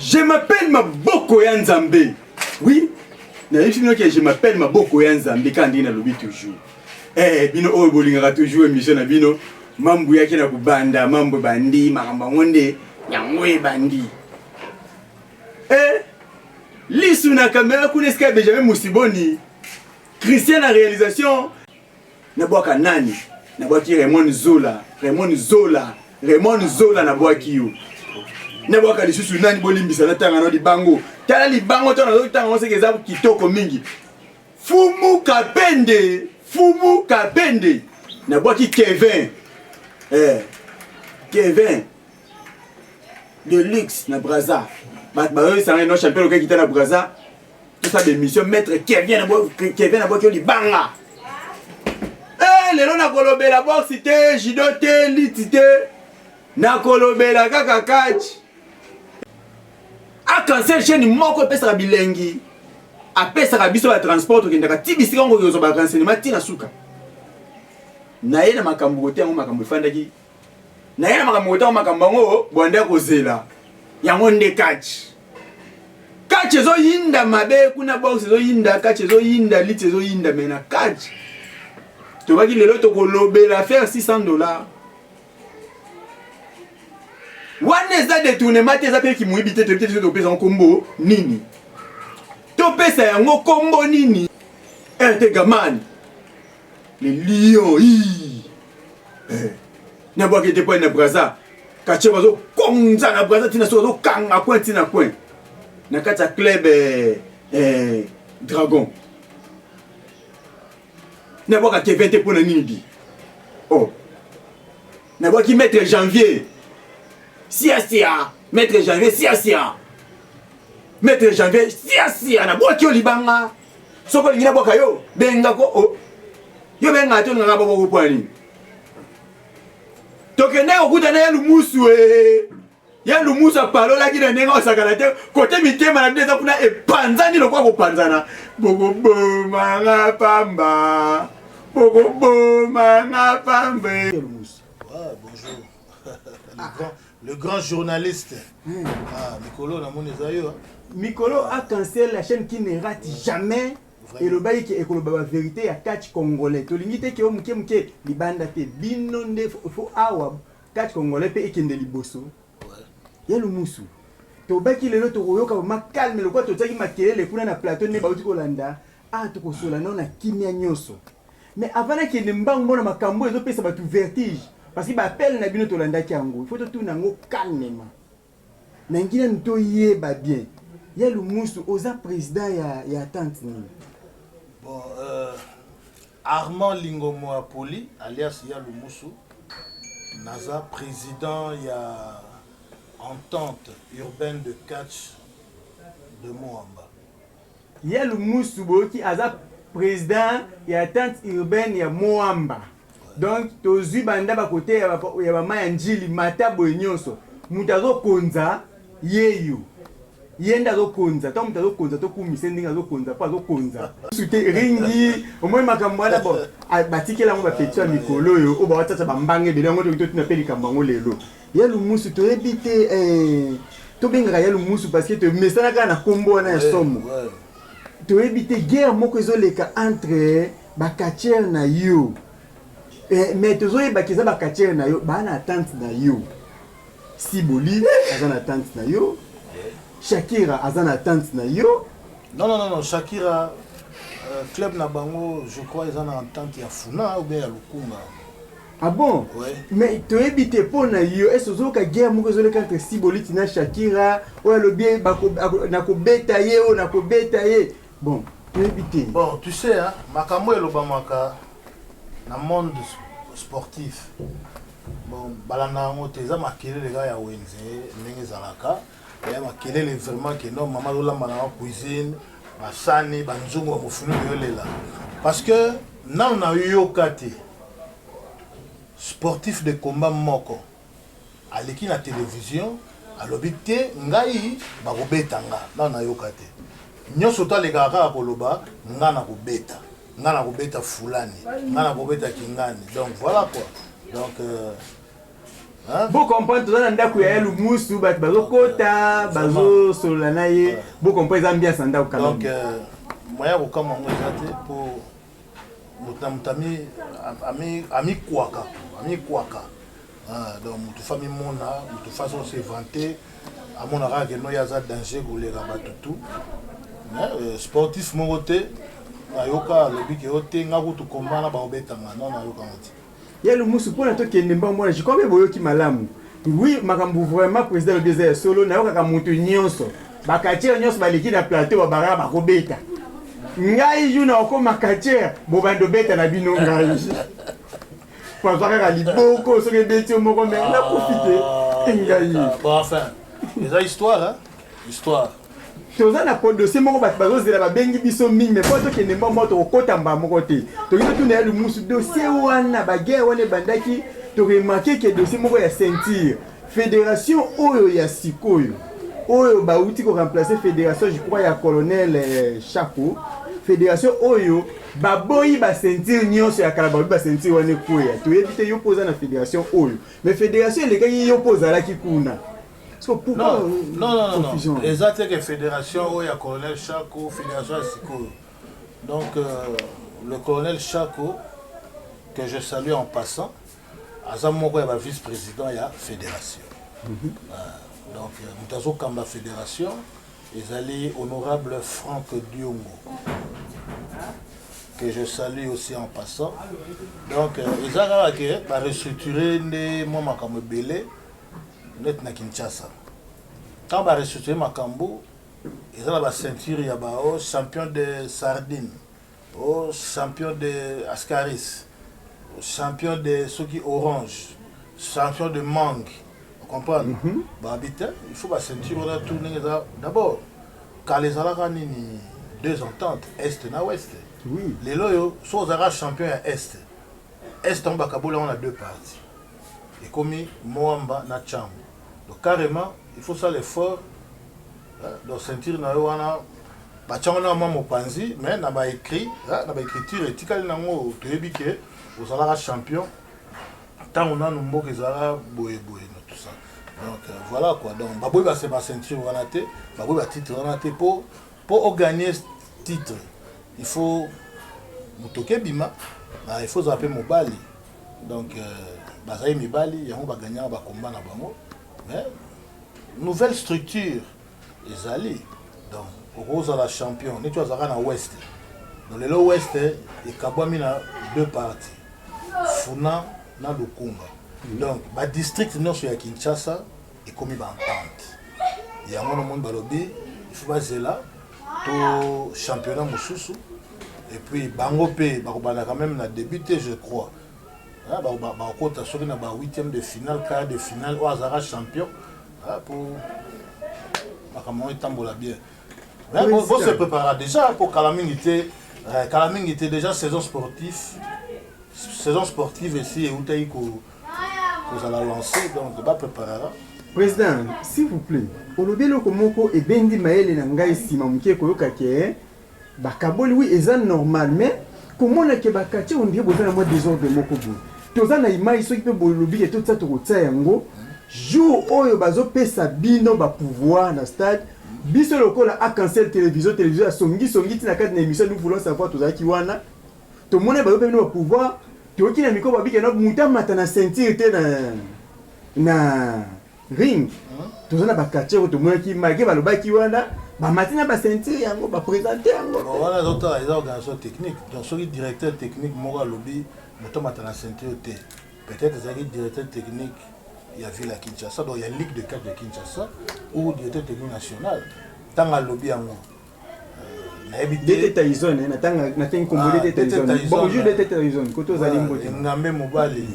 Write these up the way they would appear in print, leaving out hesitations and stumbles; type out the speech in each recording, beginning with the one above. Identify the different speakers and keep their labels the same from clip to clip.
Speaker 1: Je m'appelle Maboko ya Nzambe. Oui, je m'appelle Maboko ya Nzambe quand on a lobby toujours. Bino oyo bolingaka toujours émission na bino mambo yake na kubanda mambo bandi makamba ngonde nyangwe bandi. Lisu na caméra kuneska Benjamin Musiboni. Christian na réalisation na boaka nani? Na boaki Raymond Zola na boaki yo. Na boaka lisusu nani bolimbisa na tanga no di bango. Tala li bango tona zo tanga on sekeza kitoko mingi. Fumu Kapende. Na boaki Kevin. Kevin. De luxe na Braza. Ba ça un champion qui était na Braza. Tout ça des missions maître Kevin na boaki li banga. Lelo na kolobela box te, judo te, lit te. Na kolobela kaka catch. A cancel chaîne moko pesa bilengi. A pesa biso ba transport okendaka tibisi kango yozo ba renseignement tina suka. Na yena makambo te ngo makambo fandaki. Na yena makambo te ngo makambo ngo bonde kozela. Yango nde catch. Catch zo yinda mabe kuna box zo yinda catch zo yinda lit zo yinda mena catch. Tu vas dire le lot de la faire $600. Wane za détournement te za pe ki muibite te peut-être to pesa en combo nini. To pesa yango combo nini. Te gaman. Le lion na boa ke te point na Braza. Kache bazo konza na Braza tina so zo kanga point tina point. Na kata club Dragon. Na boa ka Kevin te pona nini. Oh. Na boa ki maître Janvier. Maître Sia. Na boa ki olibanga. Soko lingi na boa ka yo. Benga ko oh. Yo benga to nga babo ko pwani. Toke na okuta na ya lumusu Ya lumusu apalo la kina nenga osakana te. Kote mitema na ndeza kuna epanzani lo kwa kopanzana. Bogo manga pamba. Bonjour.
Speaker 2: Le grand journaliste. Mikolo na monezayo.
Speaker 1: Mikolo a cancellé la chaîne qui ne rate jamais. Et le bail qui est la vérité à catch congolais. To limite que muke libanda te binonde fo awa catch congolais pe ekende liboso. Ya le musu. To baki lelo to koyoka ma calme le quoi to tsaki makelele kuna na plateau ne bauti kolanda. To kosola na kimia nyoso. Mais avant que ne mbango na makambo ezo pesa batu vertige parce que ba appel na bino to landa kiango. Il faut tout nango calmement. Na ngina nto yeba bien. Ya le musu oza président ya tante ni.
Speaker 2: Bon, Armand Lingomo Apoli, alias Yaloumussou, Naza, président, il y a entente urbaine de catch de Moamba.
Speaker 1: Yaloumussou, qui est président, il y a entente urbaine, il y a Moamba. Donc, tu as banda ba côté, il y a Mama Njili, Mata Boignoso, Moutazo Konza, Yeyu. Yenda zo konza to mutazo konza to kumisa ndinga zo konza pa zo konza sute ringi omwe makambo ala bo batikela ngo ba petwa mikolo yo o ba watata bambange bele ngo to tuna peli kambango lelo ya lumusu to ebite to benga ya lumusu parce que to mesana kana kombo na somo to ebite guerre moko ezoleka entre ba katier na yo mais to zo ebakiza ba katier na yo ba na attente na yo Siboli azana attente na yo Shakira azan attente na yo.
Speaker 2: Non, Shakira club na bango, je crois ils en ont entente ya Funa ou bien ya Lukunga.
Speaker 1: Ah bon?
Speaker 2: Ouais.
Speaker 1: Mais tu habité pour na yo, est-ce que guerre mo kozole contre Siboli na Shakira ou le bien na ko betaye ou na ko betaye. Bon, tu habité.
Speaker 2: Bon, tu sais hein, makambo elobamaka na monde sportif. Bon, balana ngo teza makele les gars ya wenze ndenge zalaka. Il y a vraiment que non, maman doit la cuisine, ma sani, banzungo, mon funu là. Parce que nous on a eu au kate sportif de combat moko. À l'équipe la télévision, à l'obité, ngai bagobetanga. Nous on a eu au kate. Nous surtout les gars à Koloba, ngana kobeta, ngana kobeta fulani, ngana kobeta kingani. Donc voilà quoi. Donc
Speaker 1: Vous comprenez, tout ça, ndako ya Lumusu, bazo kota, bazo solanaye, vous comprenez ambiance ndako quand même.
Speaker 2: Donc, moi, je suis pour ami Kwaka. Donc, toute famille mona, toute façon se vanter, à mon avis, il y a un danger pour les rabats tout. Sportif, mon côté, ayoka le but que tu ngaku tu combat na ba obetanga non ayoka moti.
Speaker 1: Ya Lumusu pour na to kende mbambo na jikombe boyoki malamu. Oui, makambu vraiment président le désert solo na yoka ka mutu nyonso. Bakatier nyonso baliki na plateau ba bara ba kobeta. Ngai juna oko makatier bo bando beta na bino ngai. Pour faire ka liboko so ke beti moko mais na profiter. Ngai.
Speaker 2: Bon enfin, les histoire hein, histoire.
Speaker 1: Toza na dossier moko bazo zela ba bengi biso mingi mais poto kende mbambo to kota mba moko te. To kito tuna ya Lumusu dossier wana ba guerre wana bandaki to remarquer que dossier moko ya ceinture fédération oyo ya sikoyo oyo ba uti ko remplacer fédération je crois ya colonel Chako fédération oyo ba boyi ba ceinture nyonso ya kala ba ceinture wana koya to éviter yo posa na fédération oyo mais fédération le gars yo posa la kikuna.
Speaker 2: Non. Les actes que fédération il y a colonel Chako fédération Siko. Donc le colonel Chako que je salue en passant Azamoko est vice-président de la fédération. Donc, nous avons comme la fédération, les alliés honorables Franck Diongo, que je salue aussi en passant. Donc, ils ont restructuré les moments comme Belé, net na Kinshasa. Quand ils ont restructuré Makambo, ils ont la ceinture, il y a champion de sardines, champion de Ascaris. Champion de ceux qui orange, champion de mangue, vous comprenez? Il faut que la ceinture tourne d'abord. Quand les Alarani deux ententes, Est et Ouest, les loyaux sont champions à Est. Est en Bakaboula, on a deux parties. Et comme Moamba, Nacham. Donc carrément, il faut ça l'effort. Donc ceinture, on a Bachana Mopanzi, mais on a écrit, on a écriture, et Tikal Nango, tu es biqué. Vous allez champion, tant on a nos mots qui sont boé tout ça. Donc voilà quoi. Donc Baboui va se ma ceinture on a été, Baboui va titre on a été pour gagner ce titre. Il faut mutoke bima, il faut zapper mon bali. Donc bazaï mi bali, y a on va gagner va combat na bango. Mais nouvelle structure les alliés. Donc au rose à la champion, ni tu as na ouest. Dans le ouest, il y a deux parties. Funa na Lukunga. Donc, le district nord sur Kinshasa est comme une entente. Il y a un monde balobi, il faut passer là, tout championnat Moussousou. Et puis, Bango P, quand même a débuté, je crois. Bango a sauvé dans le 8e de finale, quart de finale, au hasard champion. Pour Makamon tambola bien. Mais vous se préparez déjà pour Kalaming était déjà saison sportive ici et où tu as lancé, donc tu vas préparer.
Speaker 1: Président, s'il vous plaît, Olobelo Komoko et Bendi Maël Nangai Simamke Koyokake, Bakaboli, oui, c'est normal, mais comment on a que Bakati on dit besoin de moi désordre Mokobo. Tous en Aïma, ils sont qui peuvent lobby et tout ça, tout ça, yango. Jour où il bazo pesa bino ba pouvoir dans le stade. Biso lokola a cancel télévision a songi tina kati na émission nous voulons savoir tout ça qui wana. Tout le monde ba yo pouvoir. To ki na miko ba bike na muta mata na ceinture te na ring. Tout ça na ba kache to mo ki magi ba loba ki wana ba matina ba ceinture yango ba présenter yango.
Speaker 2: Voilà d'autres les organisations techniques. Donc celui directeur technique mora lobby muta mata na ceinture te. Peut-être les directeur technique il y a Ville à Kinshasa, donc il y a Ligue de 4 de Kinshasa ou directeur technique national. Tant à lobby en haut.
Speaker 1: Dete Taizon, na tengi kombo dete Taizon. Bonjour dete Taizon, koto zali mbote.
Speaker 2: Ngambe mobali.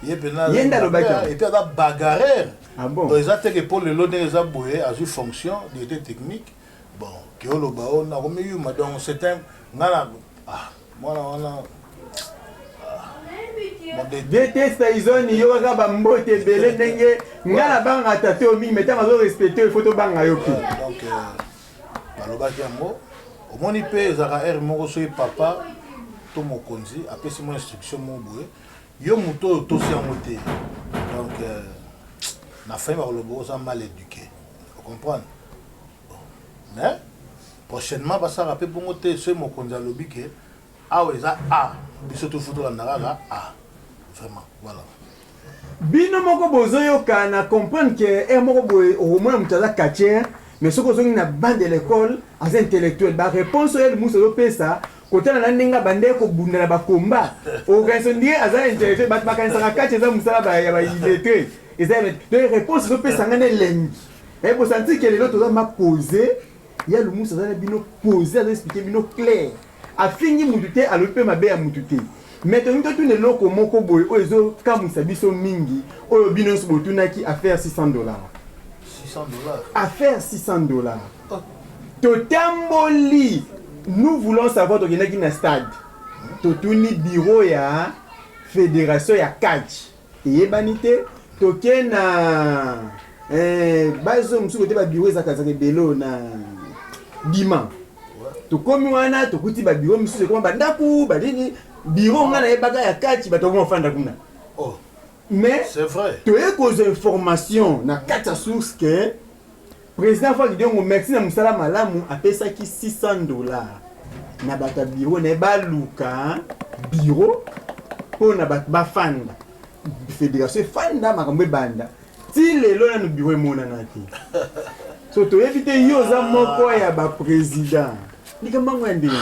Speaker 1: Yenda lo baka.
Speaker 2: Et puis la bagarre.
Speaker 1: Ah bon.
Speaker 2: Donc ils ont que pour le lot des aboyés à une fonction directeur technique. Bon, que le bao na remis donc c'est un moi
Speaker 1: Dete Taizon yo ga ba mbote belé ndenge ngala banga taté o mi metanga zo respecter photo banga yo pi.
Speaker 2: Donc balobaki yango omoni mpe ezalaka ere moko soki papa to mokonzi apesi mo instruction mo boye yo moto to si monté donc na fin ba le beau mal éduqué vous comprenez mais prochainement ba ça rappeler pour monter ce mon konza lobi que ah ouais ça ah biso to photo la naraga ah vraiment voilà
Speaker 1: bino moko bozoyoka na comprendre que moko boye au moins mutaza quartier mais ce que na bande de l'école as intellectuel ba réponse elle muso pesa kotana na ndinga bande ko bundala ba combat organisation ndie as intellectuel ba makanisa quartier za musala ba ya ba illettré et ça de réponse so pesa ngane lengi et pour sentir que les autres ma poser il y a le muso za bino poser à expliquer bino clair afini mutute alope mabe ya mutute mais to nto tune loko moko boy ozo kamusa biso mingi oyo bino so botunaki affaire $600 affaire $600 totamboli nous voulons savoir tokenaki na stade totuni bureau ya fédération ya catch eyebani te tokena bazo musuko te ba bureau ezakazaka belo na dima tokomi wana tokuti ba bureau musuko koma bandaku badini bureau ngana yebaka ya catch batoko fanda kuna
Speaker 2: oh
Speaker 1: mais
Speaker 2: c'est vrai
Speaker 1: tu as cause information na quatre sources que président Faki Diongo merci na musala malamu apesaki $600 na bata bureau na baluka bureau pour na ba fanda fédération fanda makambo banda ti lelo na no bureau mona na te so to éviter yo za moko ya ba président likambango ya ndenge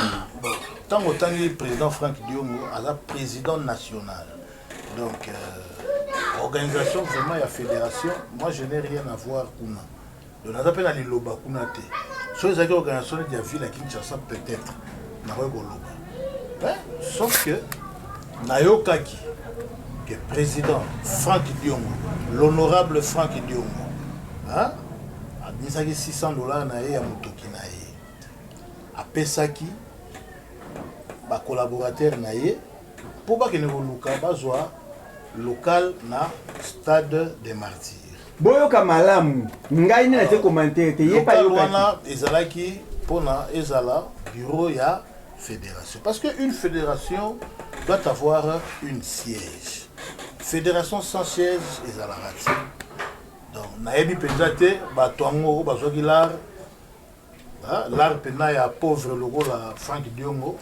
Speaker 2: tant autant le président Franck Diongo a président national donc organisation vraiment la fédération moi je n'ai rien à voir kuna donc on appelle les loba kuna te so les organisations de la ville à Kinshasa peut-être na ko loba sauf que nayokaki que président Franck Diongo l'honorable Franck Diongo hein admisaki $600 na ye ya motoki na ye apesaki ba collaborateur na ye pour ba kene ko luka bazwa local na stade des martyrs
Speaker 1: boyoka malamu ngai na te commentaire te yepa
Speaker 2: wana ezalaki pona ezala bureau ya fédération parce que une fédération doit avoir une siège fédération sans siège ezalaka te donc nayebi penza te bato yango bazwaki l'art l'art pena ya pauvre lokola Franck Diongo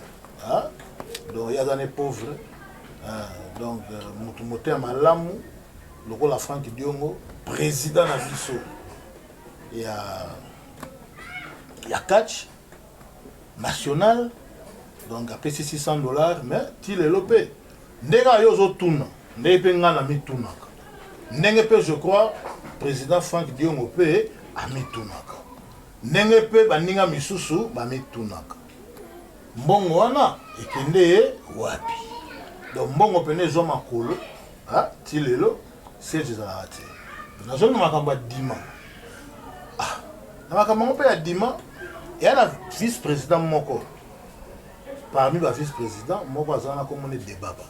Speaker 2: donc il y a des pauvres donc moto ya malamu lokola Franck Diongo président na biso ya catch national donc apesi $600 mais ti lelo pe ndenge yo ozotuna ndenge pe nga na mitunaka ndenge pe je crois président Franck Diongo pe amitunaka ndenge pe baninga misusu bamitunaka mbongo wana ekende wapi donc mbongo pene ezo makolo ti lelo siège ezalaka te nazongi na makambo ya dima na makambo yango mpe ya dima eya na vice président moko parmi ba vice président moko azala na komona Debaba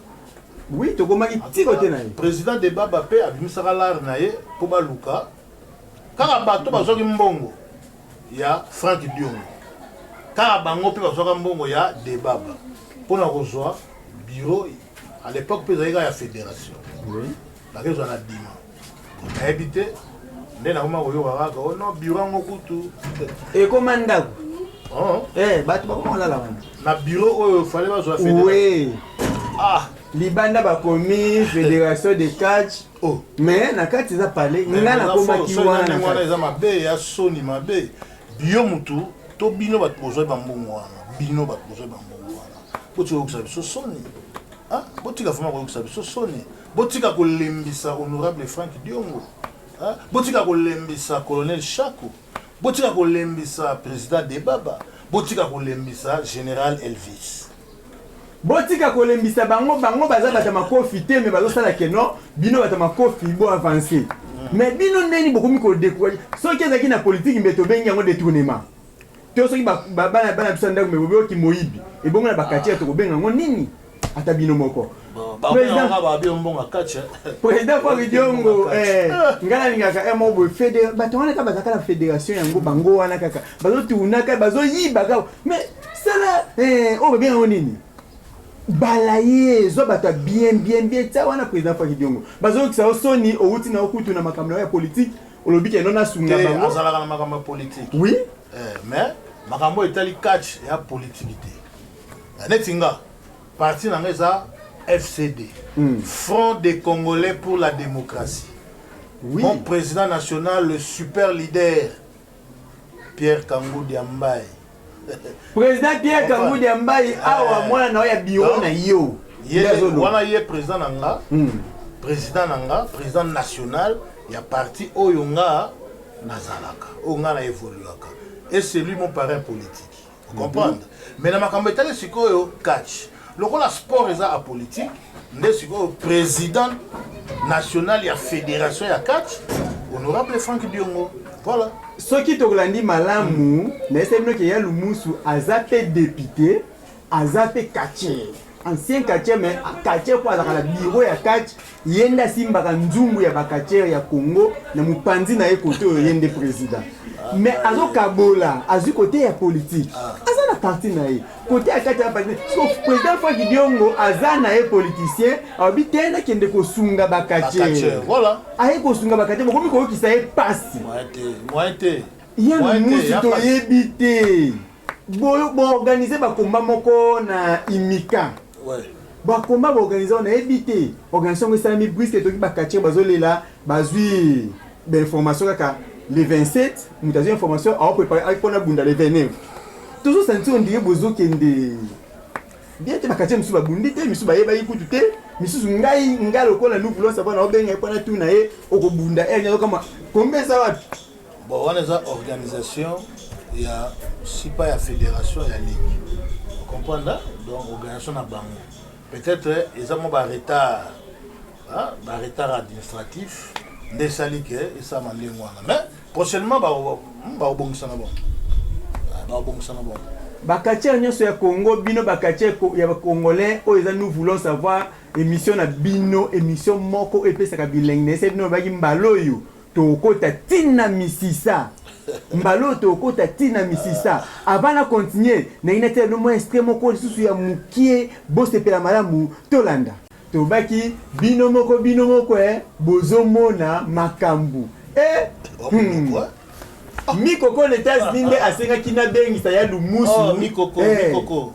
Speaker 1: oui tokomaki tiko te na ye
Speaker 2: président Debaba mpe abimisaka lare na ye mpo baluka kaka bato bazwaki mbongo ya Franck Diongo kaka bango mpe bazwaka mbongo ya Debaba mpona kozwa bureau à l'époque mpe ezalaki ya fédération bakezwa na dima nayebi te nde nakoma koyoka kaka ono bureau yango kutu
Speaker 1: ekoma ndako bato bakoma kolala wana
Speaker 2: na bureau oyo fale bazwa
Speaker 1: oui libanda bakomi fédération de catch mais na kati eza pale nga nakomaki wana
Speaker 2: eza mabe ya soni mabe biyo mutu to bino bato bozwa bambongo wana bino bato bozwa bambongo wana botika kokisa biso soni botika vraimen koyokisa biso soni botika kolembisa honorable Franck Diongo botika kolembisa colonel Chako botika kolembisa président Debaba botika kolembisa général Elvis
Speaker 1: botika kolembisa bango baza bata makofi te mais bazosala keno bino bata makofi bo avancer mais bino ndeni bokomi kodécourager soki ezalaki na politique mbe tobengi yango détournement to soki bana biso ndako me bobeoki moyibi ebongo na bakatier tokobenga yango nini ata bino moko président Franck Diongo ngana lingaka mo bo fédération bato wana ka bazaka la fédération yango bango wana kaka bazotuna ka bazoyiba ka mais sala o bien nini balaye zo bata bien ça wana président Fakidiongo bazo kisa soni outi na okutu na makambo ya politique olobiki non asunga
Speaker 2: bango azalaka na makambo politique
Speaker 1: oui
Speaker 2: mais makambo etali catch ya politique te netinga parti na ngeza FCD Front des Congolais pour la démocratie. Oui. Mon président national, le super leader Pierre Kangou Diambaye.
Speaker 1: Président Pierre Kangou Diambaye awa mwana na ya biro na yo.
Speaker 2: Wana ye président nanga. Président nanga, président national, ya parti oyonga nazalaka. Onga na évoluaka. Et c'est lui mon parrain politique. Vous comprenez? Mais na makambo etale sikoyo catch. Lokola sport eza a politique, nde sikoyo président national ya fédération ya catch, honorable Franck Diongo. Voilà.
Speaker 1: Soki tokolandi malamu, na esebino ke ya Lumusu azape député, azape catcher. Ancien catcher mais catcher kwa la bureau ya catch, yenda simbaka nzungu ya bakatcher ya Congo na mupanzi na ekoto yende président. Mais azo kabola, azu côté ya politique. Aza na parti na ye. Côté ya kati ya parti. Sauf président Franck Diongo aza na ye politicien, abi tena kende ko sunga bakatcher.
Speaker 2: Voilà.
Speaker 1: Aye ko sunga bakatcher, bokomi ko ki sa ye passe.
Speaker 2: Moite.
Speaker 1: Ya musu to yebite. Bo organiser ba combat moko na Imika.
Speaker 2: Ouais.
Speaker 1: Ba combat ba organiser na yebite. Organisation ko sami brisque to ki bakatcher bazolela, bazui ba information kaka le 27, nous avons information à préparer pour la bunda le 29. Toujours senti on dirait bozo kende. Bien te bakatche musu babundi te musu baye bayi kutu te, musu ngai ngalo ko la nous voulons savoir na obenga pour na tuna ye okobunda enya kama combien ça va.
Speaker 2: Bon, on a une organisation, il y a si pas la fédération, il y a ligue. Vous comprenez? Donc organisation na bango. Peut-être ils ont un retard, un retard administratif. Des saliques et ça m'a dit moi. Mais prochainement, bon ça bon.
Speaker 1: Bakatcher nyonso ya Congo bino bakatcher ya Congolais o eza nous voulons savoir émission na bino émission moko epesaka bilenge c'est bino baki mbaloyo tokota tina misisa mbalo tokota tina misisa avant na continuer na inete no mo extrême moko lisusu ya mukie bosepela malamu tolanda tobaki bino moko bozomona makambu mikoko l'État nde asenga kina bengisa ya Lumusu
Speaker 2: mikoko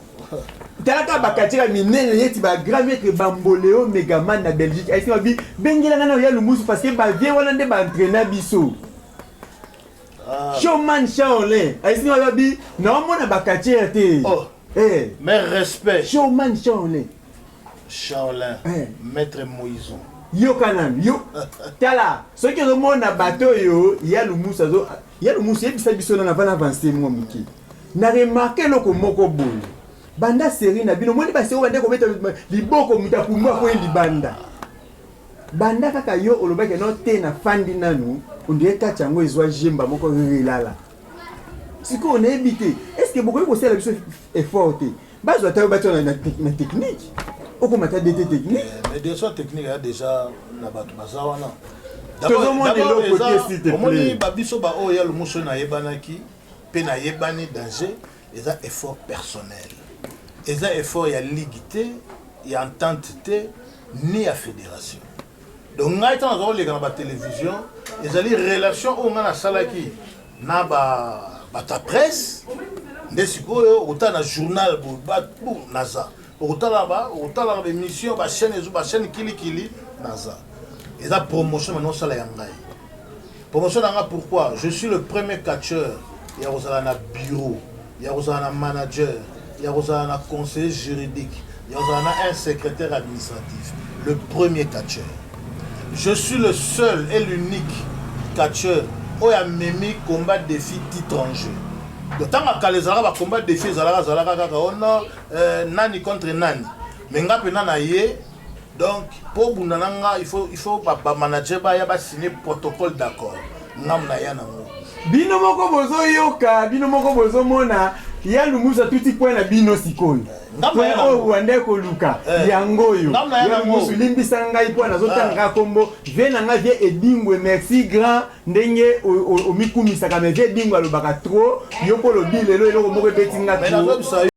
Speaker 1: talaka bakatira minene yeti ba grand maître bamboleo megaman na Belgique asenga bi bengela ngana ya Lumusu parce que ba vie wana nde ba entraîner biso showman Shaolin asenga bi na mona bakatira te
Speaker 2: mais respect
Speaker 1: showman
Speaker 2: Shaolin, Maître Moïse.
Speaker 1: Yo kanan, yo. Tala, ce qui est le monde à bateau, il y a le mousse, il y a le mousse, il y a le avant avancé, moi, Mouki. N'a remarqué le komoko boule. Banda série, n'a bien, moi, il va se rendre comme les boko muta pour moi, quoi, il banda. Banda kaka yo, au lobak, non, t'es na fandi nanu, on dirait qu'à Tchango, ils ont jemba, moko, rilala. C'est qu'on a évité. Est-ce que beaucoup de choses est forte? Bah, je dois t'avoir na technique. Oko mata DT technique.
Speaker 2: Mais des choses techniques déjà na bato bazawana.
Speaker 1: D'abord le côté s'il te plaît.
Speaker 2: Omoni babiso ba o ya Lumusu na yebanaki pe na yebani danger, ils ont effort personnel. Ils ont effort ya ligité, ya entente ni à fédération. Donc ngai tant zo le na télévision, ils ont une relation au ngana salaki na ta presse. Ndesikoyo otana journal bu naza. Au émission, chaîne Kili Naza. Et la promotion maintenant ça la yangai. Promotion nanga pourquoi? Je suis le premier catcheur. Il y a un bureau, il y a un manager, il y a un conseiller juridique, il y a un secrétaire administratif. Le premier catcheur. Je suis le seul et l'unique catcheur où il y a Mimi combat défi titre en jeu. Tant que les Arabes combattent des filles, nani contre nani. Mais donc pour Bunananga, il faut manager signer protocole d'accord.
Speaker 1: Bino moko bozo yoka, bino moko bozo mona, ya Lumusu tuti point na bino sikoyo. Point o wande ko luka, yangoyo. Ya Lumusu limbisa ngai point na zotanga kombo, vena nga vie edingwe merci grand ndenge o mikumisa ka me vie edingwe alobaka trop, yoko lo bilelo eloko moko betinga trop.